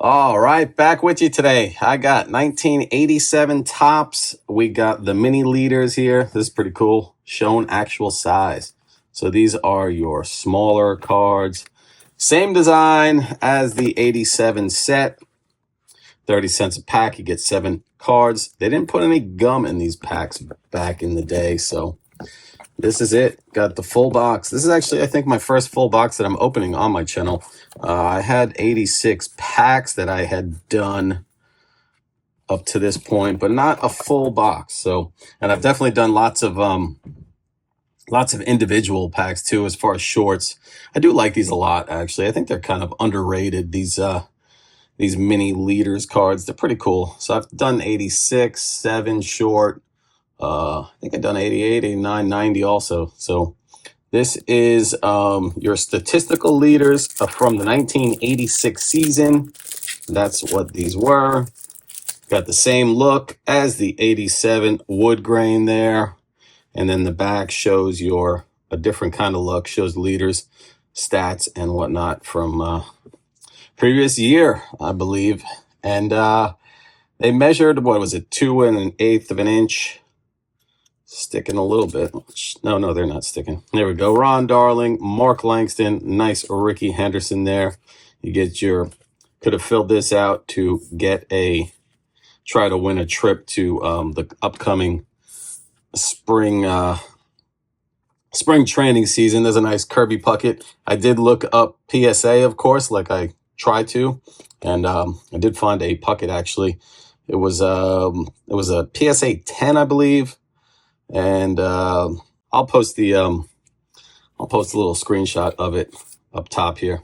All right, back with you today. I got 1987 tops. We got the mini leaders here. This is pretty cool. Shown actual size. So these are your smaller cards. Same design as the 87 set. 30 cents a pack. You get 7 cards. They didn't put any gum in these packs back in the day, so this is it. Got the full box. This is actually, I think, my first full box that I'm opening on my channel. I had 86 packs that I had done up to this point, but not a full box. So, and I've definitely done lots of individual packs too, as far as shorts. I do like these a lot, actually. I think they're kind of underrated. These mini leaders cards, they're pretty cool. So I've done 86, 7 short. I think I've done 88, 89, 90 also. So this is your statistical leaders from the 1986 season. That's what these were. Got the same look as the 87 wood grain there. And then the back shows a different kind of look, shows leaders, stats, and whatnot from previous year, I believe. And they measured, what was it, 2 1/8 of an inch. Sticking a little bit. No, they're not sticking. There we go. Ron Darling, Mark Langston, nice Ricky Henderson there. You get could have filled this out to try to win a trip to the upcoming spring training season. There's a nice Kirby Puckett. I did look up PSA, of course, like I try to, and I did find a Puckett actually. It was a PSA 10, I believe. And I'll post a little screenshot of it up top here.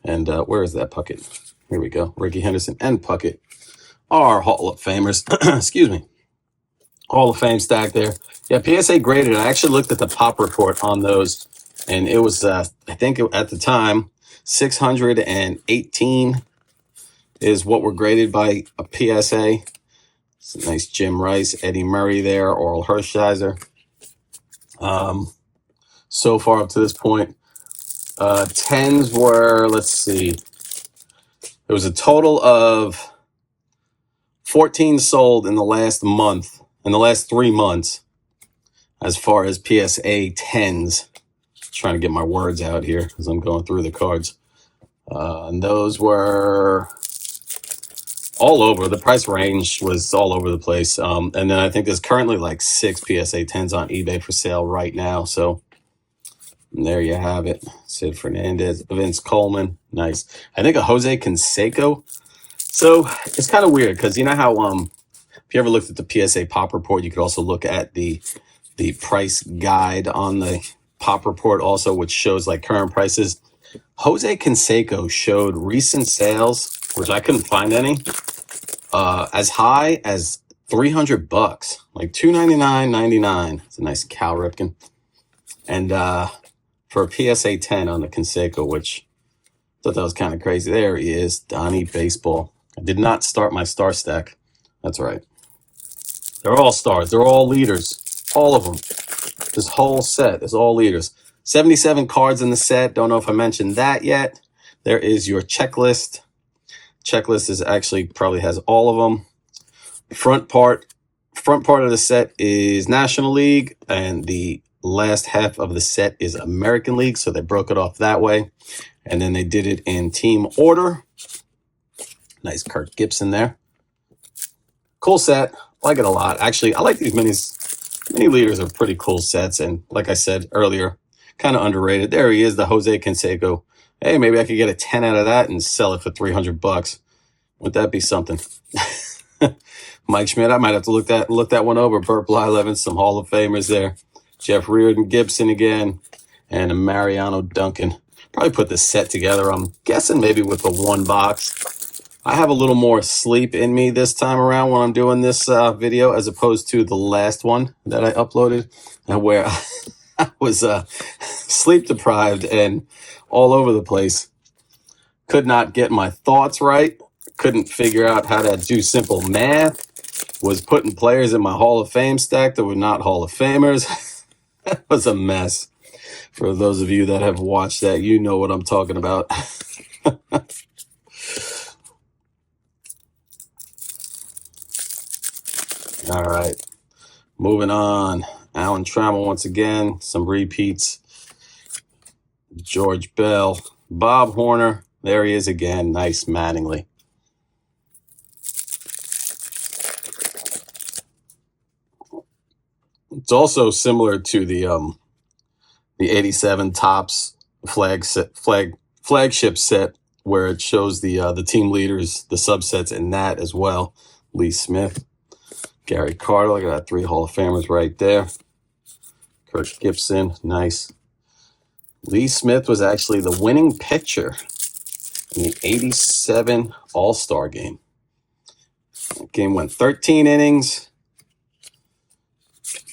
And where is that Puckett? Here we go. Ricky Henderson and Puckett are Hall of Famers. Excuse me. Hall of Fame stack there. Yeah, PSA graded. I actually looked at the pop report on those, and it was I think at the time 618 is what were graded by a PSA. It's a nice Jim Rice, Eddie Murray there, Oral Hershiser. So far up to this point, 10s were, let's see, there was a total of 14 sold in the last 3 months, as far as PSA 10s. Trying to get my words out here as I'm going through the cards. And those were all over. The price range was all over the place. And then I think there's currently like 6 PSA 10s on eBay for sale right now. So there you have it. Sid Fernandez, Vince Coleman. Nice. I think a Jose Canseco. So it's kind of weird because you know how if you ever looked at the PSA pop report, you could also look at the price guide on the pop report also, which shows like current prices. Jose Canseco showed recent sales, which I couldn't find any, as high as $300, like $299.99. It's a nice Cal Ripken, and for a PSA 10 on the Canseco, which I thought that was kind of crazy. There he is, Donnie Baseball. I did not start my star stack. That's right. They're all stars. They're all leaders. All of them. This whole set is all leaders. 77 cards in the set. Don't know if I mentioned that yet. There is your checklist. Checklist is actually probably has all of them. Front part of the set is National League, and the last half of the set is American League. So they broke it off that way, and then they did it in team order. Nice Kirk Gibson there. Cool set. I like it a lot. Actually, I like these minis. Mini leaders are pretty cool sets, and like I said earlier, kind of underrated. There he is, the Jose Canseco. Hey, maybe I could get a 10 out of that and sell it for $300. Would that be something? Mike Schmidt, I might have to look that one over. Burt Blyleven, some Hall of Famers there. Jeff Reardon Gibson again, and a Mariano Duncan. Probably put this set together, I'm guessing maybe with the one box. I have a little more sleep in me this time around when I'm doing this video, as opposed to the last one that I uploaded, where I was sleep deprived and all over the place. Could not get my thoughts right. Couldn't figure out how to do simple math. Was putting players in my Hall of Fame stack that were not Hall of Famers. That was a mess. For those of you that have watched that, you know what I'm talking about. All right. Moving on. Alan Trammell once again. Some repeats. George Bell. Bob Horner. There he is again. Nice Mattingly. It's also similar to the 87 Topps flagship set, where it shows the team leaders, the subsets in that as well. Lee Smith, Gary Carter. Look at that, 3 Hall of Famers right there. Kirk Gibson, nice. Lee Smith was actually the winning pitcher in the 87 All-Star game. The game went 13 innings,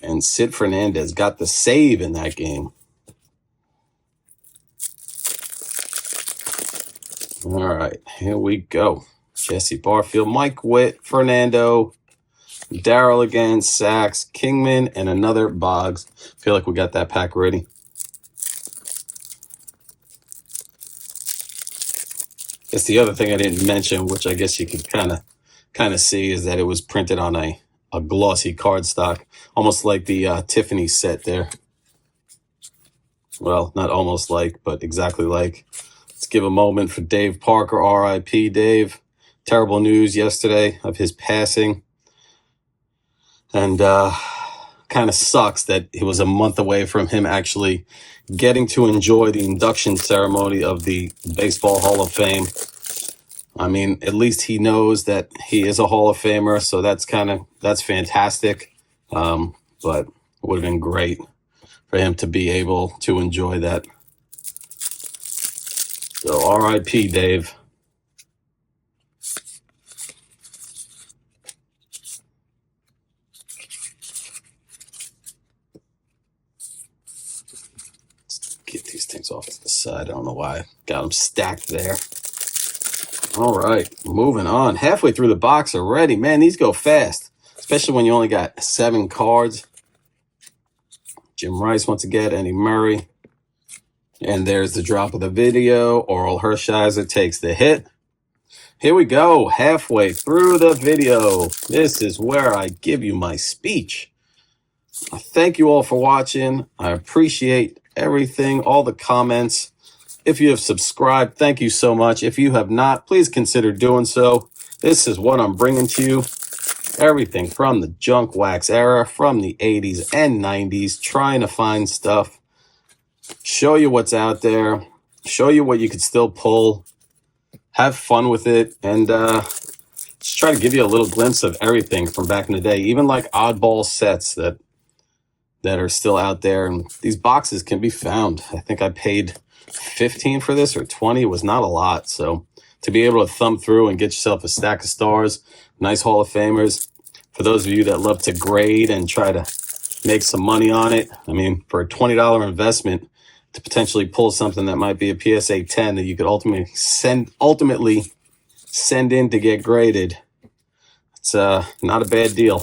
and Sid Fernandez got the save in that game. All right, here we go. Jesse Barfield, Mike Witt, Fernando, Darryl again, Sachs, Kingman, and another Boggs. Feel like we got that pack ready. Guess the other thing I didn't mention, which I guess you could kind of see, is that it was printed on a glossy cardstock, almost like the Tiffany set there. Well, not almost like, but exactly like. Let's give a moment for Dave Parker, R.I.P. Dave. Terrible news yesterday of his passing. And kind of sucks that it was a month away from him actually getting to enjoy the induction ceremony of the Baseball Hall of Fame. I mean, at least he knows that he is a Hall of Famer, so that's fantastic. But it would have been great for him to be able to enjoy that. So R.I.P. Dave. Let's get these things off to the side. I don't know why I got them stacked there. All right, moving on. Halfway through the box already. Man, these go fast, especially when you only got 7 cards. Jim Rice once again, Eddie Murray. And there's the drop of the video. Oral Hershiser takes the hit. Here we go, halfway through the video. This is where I give you my speech. I thank you all for watching. I appreciate everything, all the comments. If you have subscribed, thank you so much. If you have not, please consider doing so. This is what I'm bringing to you. Everything from the junk wax era, from the 80s and 90s, trying to find stuff, show you what's out there, show you what you could still pull, have fun with it, and just try to give you a little glimpse of everything from back in the day, even like oddball sets that are still out there. And these boxes can be found. I think I paid $15 for this, or $20. It was not a lot. So to be able to thumb through and get yourself a stack of stars, nice Hall of Famers, for those of you that love to grade and try to make some money on it, I mean, for a $20 investment to potentially pull something that might be a PSA 10 that you could ultimately send in to get graded, it's not a bad deal.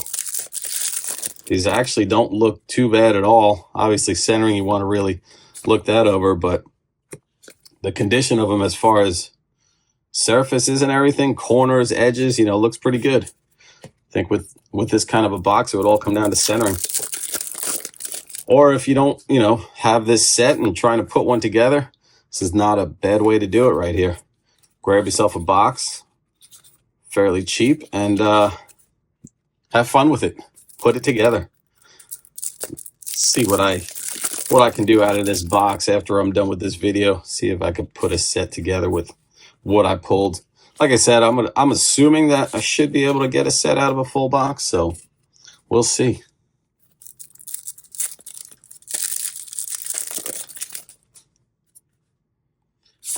These actually don't look too bad at all. Obviously, centering, you want to really look that over, but the condition of them as far as surfaces and everything, corners, edges, looks pretty good. I think with this kind of a box, it would all come down to centering. Or if you don't, have this set and trying to put one together, this is not a bad way to do it right here. Grab yourself a box, fairly cheap, and have fun with it. Put it together. See what I can do out of this box after I'm done with this video. See if I could put a set together with what I pulled. Like I said, I'm assuming that I should be able to get a set out of a full box, so we'll see.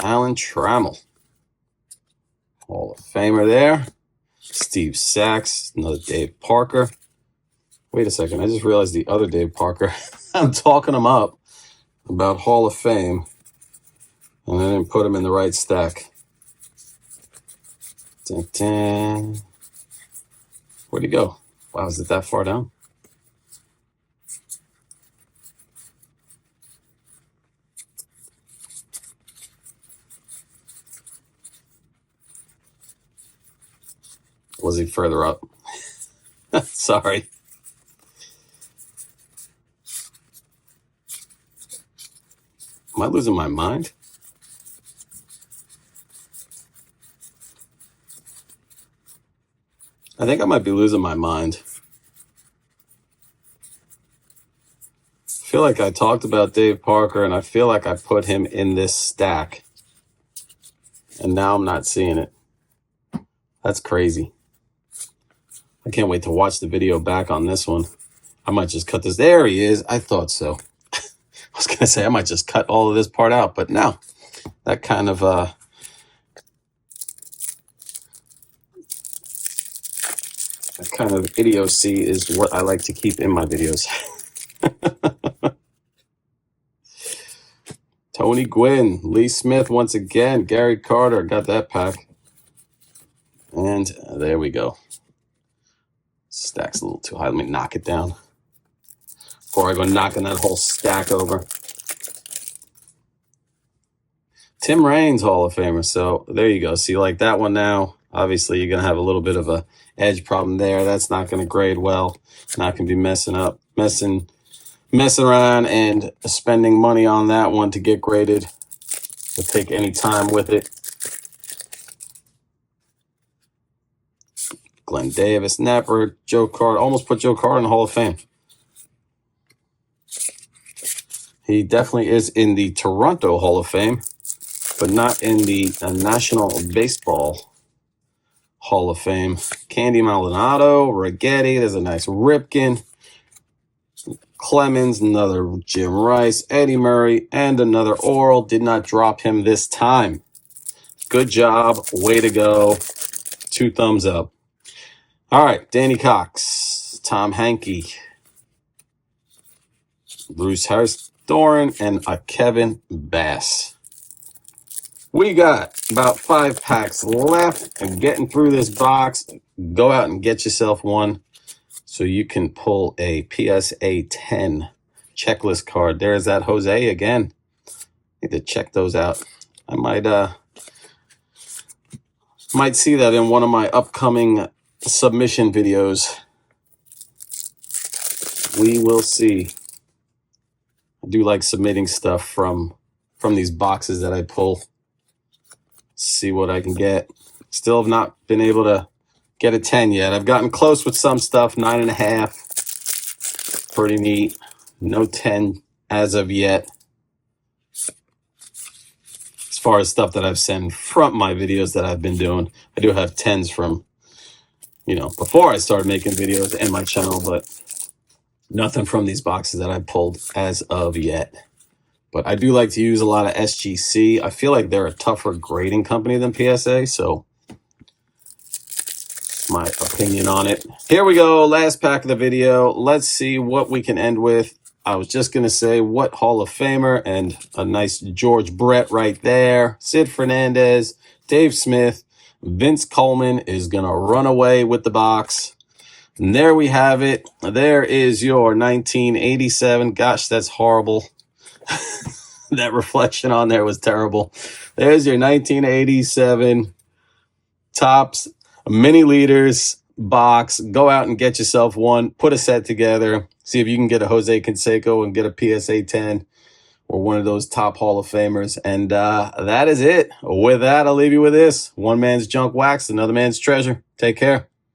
Alan Trammell, Hall of Famer there. Steve Sachs, another Dave Parker. Wait a second, I just realized the other Dave Parker. I'm talking him up about Hall of Fame, and I didn't put him in the right stack. Dun, dun. Where'd he go? Wow, is it that far down? Was he further up? Sorry. Am I losing my mind? I think I might be losing my mind. I feel like I talked about Dave Parker, and I feel like I put him in this stack. And now I'm not seeing it. That's crazy. I can't wait to watch the video back on this one. I might just cut this. There he is. I thought so. I was going to say I might just cut all of this part out, but no. That kind of idiocy is what I like to keep in my videos. Tony Gwynn, Lee Smith once again, Gary Carter, got that pack. And there we go. Stack's a little too high. Let me knock it down before I go knocking that whole stack over. Tim Raines, Hall of Famer. So there you go. See, like that one now, obviously you're going to have a little bit of a edge problem there. That's not going to grade well. Not going to be messing around and spending money on that one to get graded. We'll take any time with it. Glenn Davis, Napper, Joe Carter. Almost put Joe Carter in the Hall of Fame. He definitely is in the Toronto Hall of Fame, but not in the National Baseball Hall of Fame. Candy Maldonado, Rigetti, there's a nice Ripken. Clemens, another Jim Rice, Eddie Murray, and another Oral. Did not drop him this time. Good job. Way to go. 2 thumbs up. All right, Danny Cox, Tom Hankey, Bruce Harris Doran, and a Kevin Bass. We got about 5 packs left and getting through this box. Go out and get yourself one so you can pull a PSA 10 checklist card. There's that Jose again. Need to check those out. I might see that in one of my upcoming submission videos. We will see. I do like submitting stuff from these boxes that I pull. See what I can get. Still have not been able to get a 10 yet. I've gotten close with some stuff, 9.5. Pretty neat. No 10 as of yet. As far as stuff that I've sent from my videos that I've been doing, I do have 10s from, before I started making videos and my channel, but nothing from these boxes that I pulled as of yet. But I do like to use a lot of SGC. I feel like they're a tougher grading company than PSA, so my opinion on it. Here we go, last pack of the video. Let's see what we can end with. I was just going to say what Hall of Famer, and a nice George Brett right there. Sid Fernandez, Dave Smith, Vince Coleman is going to run away with the box. And there we have it. There is your 1987. Gosh, that's horrible. That reflection on there was terrible. There's your 1987 Topps Mini Leaders box. Go out and get yourself one. Put a set together. See if you can get a Jose Canseco and get a PSA 10 or one of those top Hall of Famers. And that is it. With that, I'll leave you with this. One man's junk wax, another man's treasure. Take care.